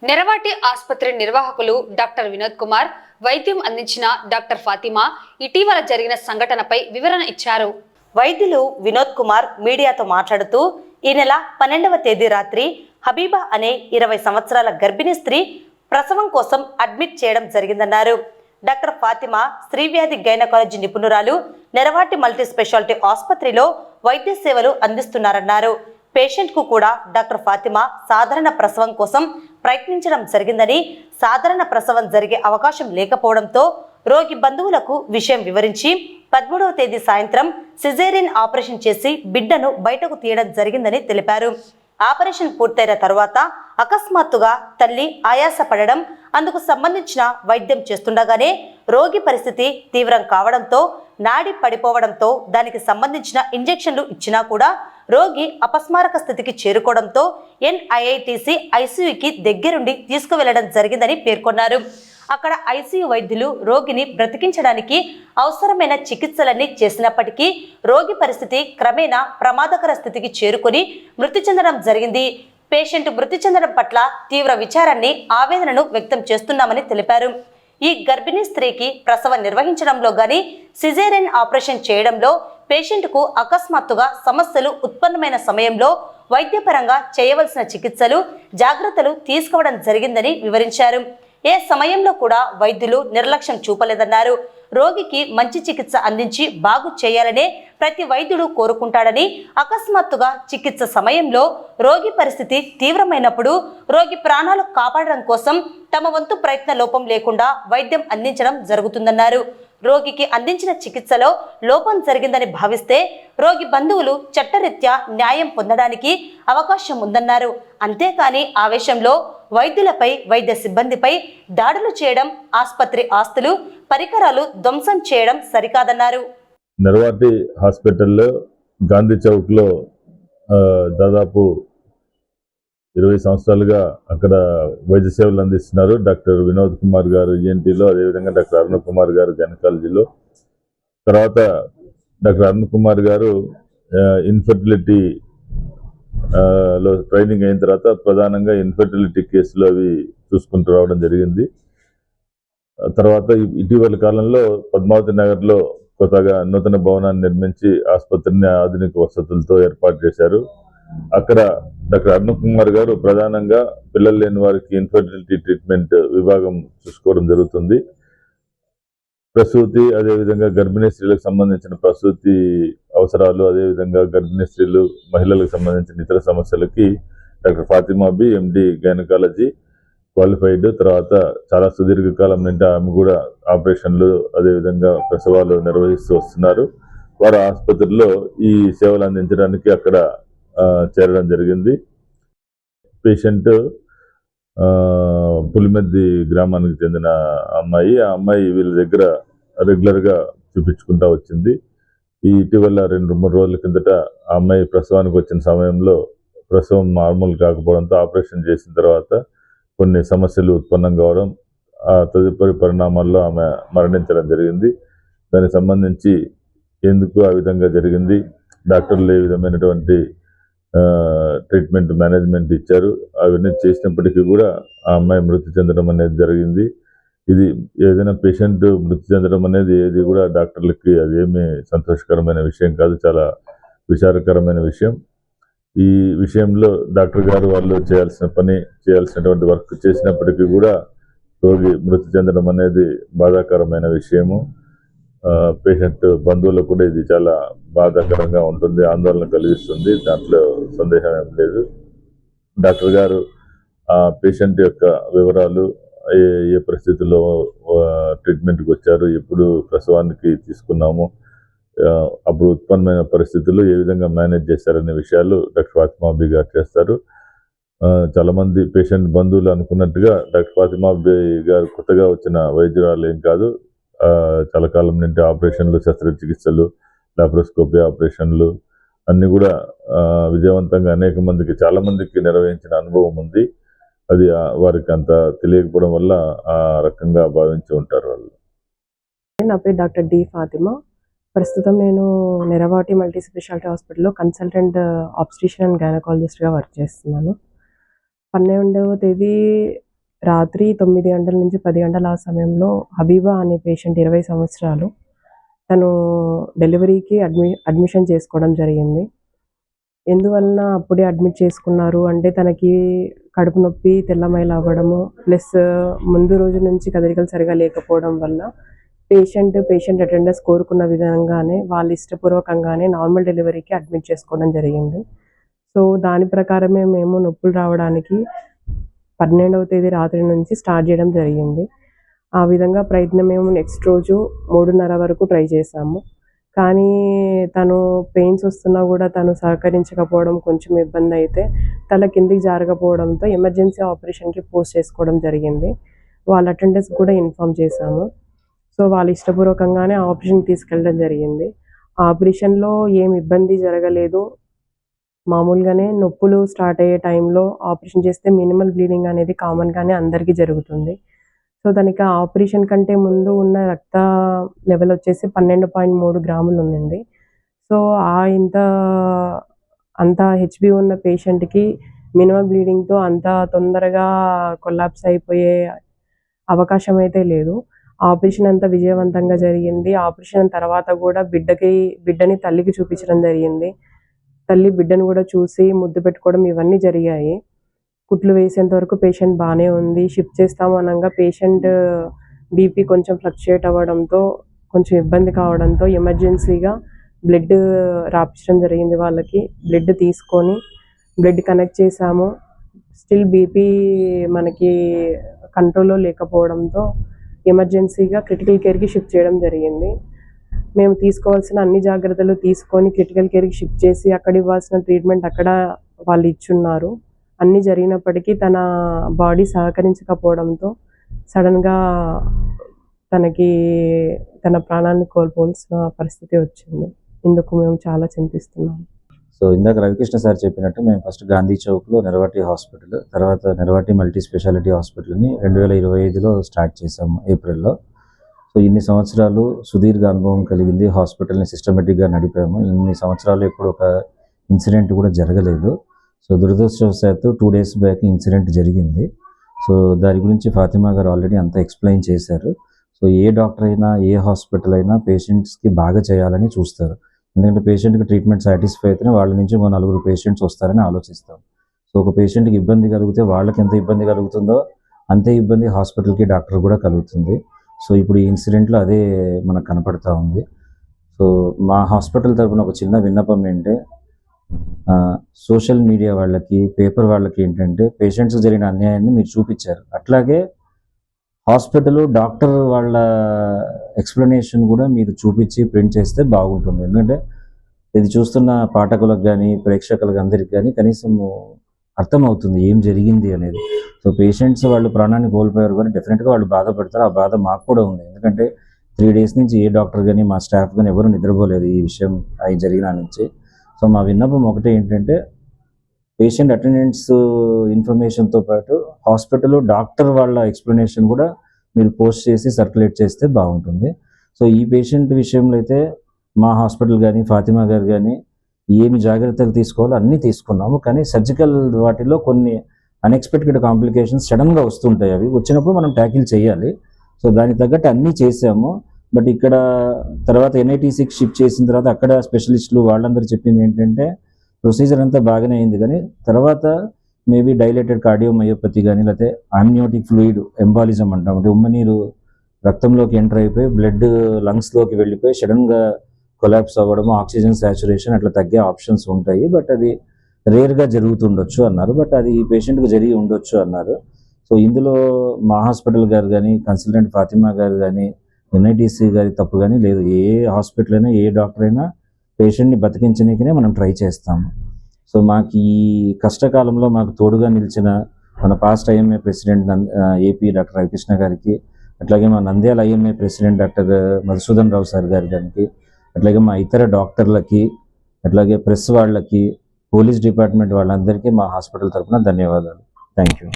నెరవాటి ఆసుపత్రి నిర్వాహకులు డాక్టర్ వినోద్ కుమార్, వైద్యం అందించిన డాక్టర్ ఫాతిమా ఇటీవల జరిగిన సంఘటనపై వివరణ ఇచ్చారు. వైద్యులు వినోద్ కుమార్ మీడియాతో మాట్లాడుతూ, ఈ నెల 12వ తేదీ రాత్రి హబీబా అనే 20 సంవత్సరాల గర్భిణీ స్త్రీ ప్రసవం కోసం అడ్మిట్ చేయడం జరిగిందన్నారు. డాక్టర్ ఫాతిమా స్త్రీవ్యాధి గైనకాలజీ నిపుణురాలు, నెరవాటి మల్టీ స్పెషాలిటీ ఆసుపత్రిలో వైద్య సేవలు అందిస్తున్నారన్నారు. పేషెంట్ కు కూడా డాక్టర్ ఫాతిమా సాధారణ ప్రసవం కోసం ప్రయత్నించడం జరిగిందని, సాధారణ ప్రసవం జరిగే అవకాశం లేకపోవడంతో రోగి బంధువులకు విషయం వివరించి 13వ తేదీ సాయంత్రం సిజేరియన్ ఆపరేషన్ చేసి బిడ్డను బయటకు తీయడం జరిగిందని తెలిపారు. ఆపరేషన్ పూర్తయిన తరువాత అకస్మాత్తుగా తల్లి ఆయాస పడడం, అందుకు సంబంధించిన వైద్యం చేస్తుండగానే రోగి పరిస్థితి తీవ్రం కావడంతో, నాడి పడిపోవడంతో దానికి సంబంధించిన ఇంజెక్షన్లు ఇచ్చినా కూడా రోగి అపస్మారక స్థితికి చేరుకోవడంతో NIITC ICUకి దగ్గరుండి తీసుకువెళ్లడం జరిగిందని పేర్కొన్నారు. అక్కడ ICU వైద్యులు రోగిని బ్రతికించడానికి అవసరమైన చికిత్సలన్నీ చేసినప్పటికీ రోగి పరిస్థితి క్రమేణా ప్రమాదకర స్థితికి చేరుకొని మృతి చెందడం జరిగింది. పేషెంట్ మృతి చెందడం పట్ల తీవ్ర విచారాన్ని, ఆవేదనను వ్యక్తం చేస్తున్నామని తెలిపారు. ఈ గర్భిణీ స్త్రీకి ప్రసవం నిర్వహించడంలో గాని, సిజేరియన్ ఆపరేషన్ చేయడంలో పేషెంట్కు అకస్మాత్తుగా సమస్యలు ఉత్పన్నమైన సమయంలో వైద్యపరంగా చేయవలసిన చికిత్సలు, జాగ్రత్తలు తీసుకోవడం జరిగిందని వివరించారు. ఏ సమయంలో కూడా వైద్యులు నిర్లక్ష్యం చూపలేదన్నారు. రోగికి మంచి చికిత్స అందించి బాగు చేయాలనే ప్రతి వైద్యుడు కోరుకుంటాడని, అకస్మాత్తుగా చికిత్స సమయంలో రోగి పరిస్థితి తీవ్రమైనప్పుడు రోగి ప్రాణాలు కాపాడడం కోసం తమ వంతు ప్రయత్న లోపం లేకుండా వైద్యం అందించడం జరుగుతుందన్నారు. రోగికి అందించిన చికిత్సలో లోపం జరిగిందని భావిస్తే రోగి బంధువులు చట్టరీత్యా న్యాయం పొందడానికి అవకాశం ఉందన్నారు. అంతేకాని ఆవేశంలో వైద్యులపై, వైద్య సిబ్బందిపై దాడులు చేయడం, ఆసుపత్రి ఆస్తులు, పరికరాలు ధ్వంసం చేయడం సరికాదన్నారు. నెరవాటి హాస్పిటల్లో గాంధీ చౌక్లో దాదాపు 20 సంవత్సరాలుగా అక్కడ వైద్య సేవలు అందిస్తున్నారు. డాక్టర్ వినోద్ కుమార్ గారు ENTలో, అదేవిధంగా డాక్టర్ అరుణ్ కుమార్ గారు గైనకాలజీలో. తర్వాత డాక్టర్ అరుణ్ కుమార్ గారు ఇన్ఫర్టిలిటీ లో ట్రైనింగ్ అయిన తర్వాత ప్రధానంగా ఇన్ఫర్టిలిటీ కేసులు అవి చూసుకుంటూ రావడం జరిగింది. తర్వాత ఇటీవల కాలంలో పద్మావతి నగర్లో కొత్తగా నూతన భవనాన్ని నిర్మించి ఆసుపత్రిని ఆధునిక వసతులతో ఏర్పాటు చేశారు. అక్కడ డాక్టర్ అరుణ్ కుమార్ గారు ప్రధానంగా పిల్లలు లేని వారికి ఇన్ఫర్టిలిటీ ట్రీట్మెంట్ విభాగం చూసుకోవడం జరుగుతుంది. ప్రసూతి, అదేవిధంగా గర్భిణీ స్త్రీలకు సంబంధించిన ప్రసూతి అవసరాలు, అదేవిధంగా గర్భిణీ స్త్రీలు, మహిళలకు సంబంధించిన ఇతర సమస్యలకి doctor Fatima Bi MD gynaecology qualified. తర్వాత చాలా సుదీర్ఘకాలం నుండి ఆమె కూడా ఆపరేషన్లు, అదేవిధంగా ప్రసవాలు నిర్వహిస్తూ వస్తున్నారు. వారు ఆసుపత్రిలో ఈ సేవలు అందించడానికి అక్కడ చేరడం జరిగింది. పేషెంట్ పులిమెద్ది గ్రామానికి చెందిన అమ్మాయి. ఆ అమ్మాయి వీళ్ళ దగ్గర రెగ్యులర్గా చూపించుకుంటూ వచ్చింది. ఈ ఇటీవల 2-3 రోజుల కిందట ఆ అమ్మాయి ప్రసవానికి వచ్చిన సమయంలో ప్రసవం నార్మల్ కాకపోవడంతో ఆపరేషన్ చేసిన తర్వాత కొన్ని సమస్యలు ఉత్పన్నం కావడం, ఆ తదుపరి పరిణామాల్లో ఆమె మరణించడం జరిగింది. దానికి సంబంధించి ఎందుకు ఆ విధంగా జరిగింది, డాక్టర్లు ఏ విధమైనటువంటి ట్రీట్మెంట్ మేనేజ్మెంట్ ఇచ్చారు, అవన్నీ చేసినప్పటికీ కూడా ఆ అమ్మాయి మృతి చెందడం అనేది జరిగింది. ఇది ఏదైనా పేషెంట్ మృతి చెందడం అనేది ఏది కూడా డాక్టర్లకి అదేమీ సంతోషకరమైన విషయం కాదు, చాలా విచారకరమైన విషయం. ఈ విషయంలో డాక్టర్ గారు వాళ్ళు చేయాల్సిన పని, చేయాల్సినటువంటి వర్క్ చేసినప్పటికీ కూడా రోగి మృతి చెందడం అనేది బాధాకరమైన విషయము. పేషెంట్ బంధువులకు కూడా ఇది చాలా బాధాకరంగా ఉంటుంది, ఆందోళన కలిగిస్తుంది. దాంట్లో సందేహం ఏం లేదు. డాక్టర్ గారు ఆ పేషెంట్ యొక్క వివరాలు, ఏ పరిస్థితుల్లో ట్రీట్మెంట్కి వచ్చారు, ఎప్పుడు ప్రసవానికి తీసుకున్నాము, అప్పుడు ఉత్పన్నమైన పరిస్థితులు ఏ విధంగా మేనేజ్ చేశారనే విషయాలు డాక్టర్ ఫాతిమా బి గారు చేస్తారు. చాలామంది పేషెంట్ బంధువులు అనుకున్నట్టుగా డాక్టర్ ఫాతిమా బి గారు కొత్తగా వచ్చిన వైద్యురాలు ఏం కాదు. చాలా కాలం నుండి ఆపరేషన్లు, శస్త్రచికిత్సలు, లాప్రోస్కోపీ ఆపరేషన్లు అన్నీ కూడా విజయవంతంగా అనేక మందికి, చాలా మందికి నిర్వహించిన అనుభవం ఉంది. అది వారికి అంత తెలియకపోవడం వల్ల ఆ రకంగా భావించి ఉంటారు వాళ్ళు. నా పేరు డాక్టర్ డి ఫాతిమా. ప్రస్తుతం నేను నెరవాటి మల్టీ స్పెషాలిటీ హాస్పిటల్లో కన్సల్టెంట్ ఆబ్స్ట్రిషన్ అండ్ గైనకాలజిస్ట్గా వర్క్ చేస్తున్నాను. 12వ తేదీ రాత్రి 9 గంటల నుంచి 10 గంటల ఆ సమయంలో హబీబా అనే పేషెంట్ 20 సంవత్సరాలు తను డెలివరీకి అడ్మిషన్ చేసుకోవడం జరిగింది. ఎందువలన అప్పుడే అడ్మిట్ చేసుకున్నారు అంటే తనకి కడుపు నొప్పి, తెల్లమైల అవ్వడము, ప్లస్ ముందు రోజు నుంచి కదలికలు సరిగా లేకపోవడం వల్ల పేషెంట్ అటెండర్స్ కోరుకున్న విధంగానే వాళ్ళు ఇష్టపూర్వకంగానే నార్మల్ డెలివరీకి అడ్మిట్ చేసుకోవడం జరిగింది. సో దాని ప్రకారమే మేము నొప్పులు రావడానికి 12వ తేదీ రాత్రి నుంచి స్టార్ట్ చేయడం జరిగింది. ఆ విధంగా ప్రయత్నం మేము నెక్స్ట్ రోజు 3:30 వరకు ట్రై చేసాము. కానీ తను పెయిన్స్ వస్తున్నా కూడా తను సహకరించకపోవడం కొంచెం ఇబ్బంది అయితే తల కిందికి జారకపోవడంతో ఎమర్జెన్సీ ఆపరేషన్కి పోస్ట్ చేసుకోవడం జరిగింది. వాళ్ళ అటెండర్స్ కూడా ఇన్ఫామ్ చేశాము. సో వాళ్ళు ఇష్టపూర్వకంగానే ఆపరేషన్కి తీసుకెళ్ళడం జరిగింది. ఆపరేషన్లో ఏం ఇబ్బంది జరగలేదు. మామూలుగానే నొప్పులు స్టార్ట్ అయ్యే టైంలో ఆపరేషన్ చేస్తే మినిమల్ బ్లీడింగ్ అనేది కామన్గానే అందరికీ జరుగుతుంది. సో దానికి ఆపరేషన్ కంటే ముందు ఉన్న రక్త లెవెల్ వచ్చేసి 12.3 గ్రాములు ఉండింది. సో అంత హెచ్బి ఉన్న పేషెంట్కి మినిమం బ్లీడింగ్తో అంత తొందరగా కొలాప్స్ అయిపోయే అవకాశం అయితే లేదు. ఆపరేషన్ అంతా విజయవంతంగా జరిగింది. ఆపరేషన్ తర్వాత కూడా బిడ్డని తల్లికి చూపించడం జరిగింది. తల్లి బిడ్డను కూడా చూసి ముద్దు పెట్టుకోవడం ఇవన్నీ జరిగాయి. కుట్లు వేసేంత వరకు పేషెంట్ బాగానే ఉంది. షిఫ్ట్ చేస్తాము అనగా పేషెంట్ బీపీ కొంచెం ఫ్లక్చుయేట్ అవ్వడంతో కొంచెం ఇబ్బంది కావడంతో ఎమర్జెన్సీగా బ్లడ్ రాపించడం జరిగింది. వాళ్ళకి బ్లడ్ తీసుకొని బ్లడ్ కనెక్ట్ చేసాము. స్టిల్ బీపీ మనకి కంట్రోల్లో లేకపోవడంతో ఎమర్జెన్సీగా క్రిటికల్ కేర్కి షిఫ్ట్ చేయడం జరిగింది. మేము తీసుకోవాల్సిన అన్ని జాగ్రత్తలు తీసుకొని క్రిటికల్ కేర్కి షిఫ్ట్ చేసి అక్కడ ఇవ్వాల్సిన ట్రీట్మెంట్ అక్కడ వాళ్ళు ఇచ్చున్నారు. అన్నీ జరిగినప్పటికీ తన బాడీ సహకరించకపోవడంతో సడన్గా తన ప్రాణాన్ని కోల్పోవాల్సిన పరిస్థితి వచ్చింది. ఇందుకు మేము చాలా చింతిస్తున్నాము. సో ఇందాక రవికృష్ణ సార్ చెప్పినట్టు మేము ఫస్ట్ గాంధీ చౌక్లో నెరవాటి హాస్పిటల్, తర్వాత నెరవాటి మల్టీ స్పెషాలిటీ హాస్పిటల్ని 2025లో స్టార్ట్ చేసాము ఏప్రిల్లో. సో ఇన్ని సంవత్సరాలు సుదీర్ఘ అనుభవం కలిగింది. హాస్పిటల్ని సిస్టమేటిక్గా నడిపాము. ఇన్ని సంవత్సరాలు ఎప్పుడు ఒక ఇన్సిడెంట్ కూడా జరగలేదు. సో దురదృష్టవశాత్తు 2 days బ్యాక్ ఇన్సిడెంట్ జరిగింది. సో దాని గురించి ఫాతిమా గారు ఆల్రెడీ అంతా ఎక్స్ప్లెయిన్ చేశారు. సో ఏ డాక్టర్ అయినా ఏ హాస్పిటల్ అయినా పేషెంట్స్కి బాగా చేయాలని చూస్తారు. ఎందుకంటే పేషెంట్కి ట్రీట్మెంట్ సాటిస్ఫై అయితేనే వాళ్ళ నుంచి 4 పేషెంట్స్ వస్తారని ఆలోచిస్తాం. సో ఒక పేషెంట్కి ఇబ్బంది కలిగితే వాళ్ళకి ఎంత ఇబ్బంది కలుగుతుందో అంతే ఇబ్బంది హాస్పిటల్కి డాక్టర్ కూడా కలుగుతుంది. సో ఇప్పుడు ఈ ఇన్సిడెంట్లో అదే మనకు కనపడతా ఉంది. సో మా హాస్పిటల్ తరఫున ఒక చిన్న విన్నపం ఏంటంటే సోషల్ మీడియా వాళ్ళకి, పేపర్ వాళ్ళకి ఏంటంటే పేషెంట్స్ జరిగిన అన్యాయాన్ని మీరు చూపించారు. అట్లాగే హాస్పిటల్ డాక్టర్ వాళ్ళ ఎక్స్ప్లెనేషన్ కూడా మీరు చూపించి ప్రింట్ చేస్తే బాగుంటుంది. ఎందుకంటే ఇది చూస్తున్న పాఠకులకు కానీ ప్రేక్షకులకు అందరికి కానీ కనీసం అర్థమవుతుంది ఏం జరిగింది అనేది. సో పేషెంట్స్ వాళ్ళు ప్రాణాన్ని కోల్పోయారు కానీ డెఫినెట్గా వాళ్ళు బాధపడతారు. ఆ బాధ మాకు కూడా ఉంది. ఎందుకంటే 3 days నుంచి ఏ డాక్టర్ కానీ మా స్టాఫ్ కానీ ఎవరు నిద్రపోలేదు ఈ విషయం అవి జరిగిన నుంచి. సో మా విన్నపం ఒకటే ఏంటంటే పేషెంట్ అటెండెన్స్ ఇన్ఫర్మేషన్తో పాటు హాస్పిటల్ డాక్టర్ వాళ్ళ ఎక్స్ప్లెనేషన్ కూడా మీరు పోస్ట్ చేసి సర్క్యులేట్ చేస్తే బాగుంటుంది. సో ఈ పేషెంట్ విషయంలో అయితే మా హాస్పిటల్ కానీ ఫాతిమా గారు కానీ ఏమి జాగ్రత్తలు తీసుకోవాలో అన్నీ తీసుకున్నాము. కానీ సర్జికల్ వాటిలో కొన్ని అన్ఎక్స్పెక్టెడ్ కాంప్లికేషన్స్ సడన్గా వస్తుంటాయి. అవి వచ్చినప్పుడు మనం ట్యాకిల్ చేయాలి. సో దానికి తగ్గట్టు అన్నీ చేసాము. బట్ ఇక్కడ తర్వాత NITCకి షిఫ్ట్ చేసిన తర్వాత అక్కడ స్పెషలిస్టులు వాళ్ళందరూ చెప్పింది ఏంటంటే ప్రొసీజర్ అంతా బాగానే అయింది కానీ తర్వాత మేబీ డైలేటెడ్ కార్డియోమయోపతి కానీ లేకపోతే ఆమ్నియోటిక్ ఫ్లూయిడ్ ఎంబాలిజం అంటాం, అంటే ఉమ్మనీరు రక్తంలోకి ఎంటర్ అయిపోయి బ్లడ్ లంగ్స్లోకి వెళ్ళిపోయి సడన్గా కొలాప్స్ అవ్వడము, ఆక్సిజన్ సాచురేషన్ అట్లా తగ్గే ఆప్షన్స్ ఉంటాయి. బట్ అది రేర్గా జరుగుతుండొచ్చు అన్నారు. బట్ అది ఈ పేషెంట్కి జరిగి ఉండొచ్చు అన్నారు. సో ఇందులో మా హాస్పిటల్ గారు కానీ కన్సల్టెంట్ ఫాతిమా గారు కానీ NITC గారి తప్పు కానీ లేదు. ఏ హాస్పిటల్ అయినా ఏ డాక్టర్ అయినా పేషెంట్ని బతికించడానికినే మనం ట్రై చేస్తాము. సో మాకు ఈ కష్టకాలంలో మాకు తోడుగా నిలిచిన మన past IMA president AP doctor Ravikrishna గారికి, అట్లాగే మా Nandyal IMA president doctor Madhusudan Rao sir గారికి, అట్లాగే మా ఇతర డాక్టర్లకి, అట్లాగే ప్రెస్ వాళ్ళకి, పోలీస్ డిపార్ట్మెంట్ వాళ్ళందరికీ మా హాస్పిటల్ తరఫున ధన్యవాదాలు. Thank you.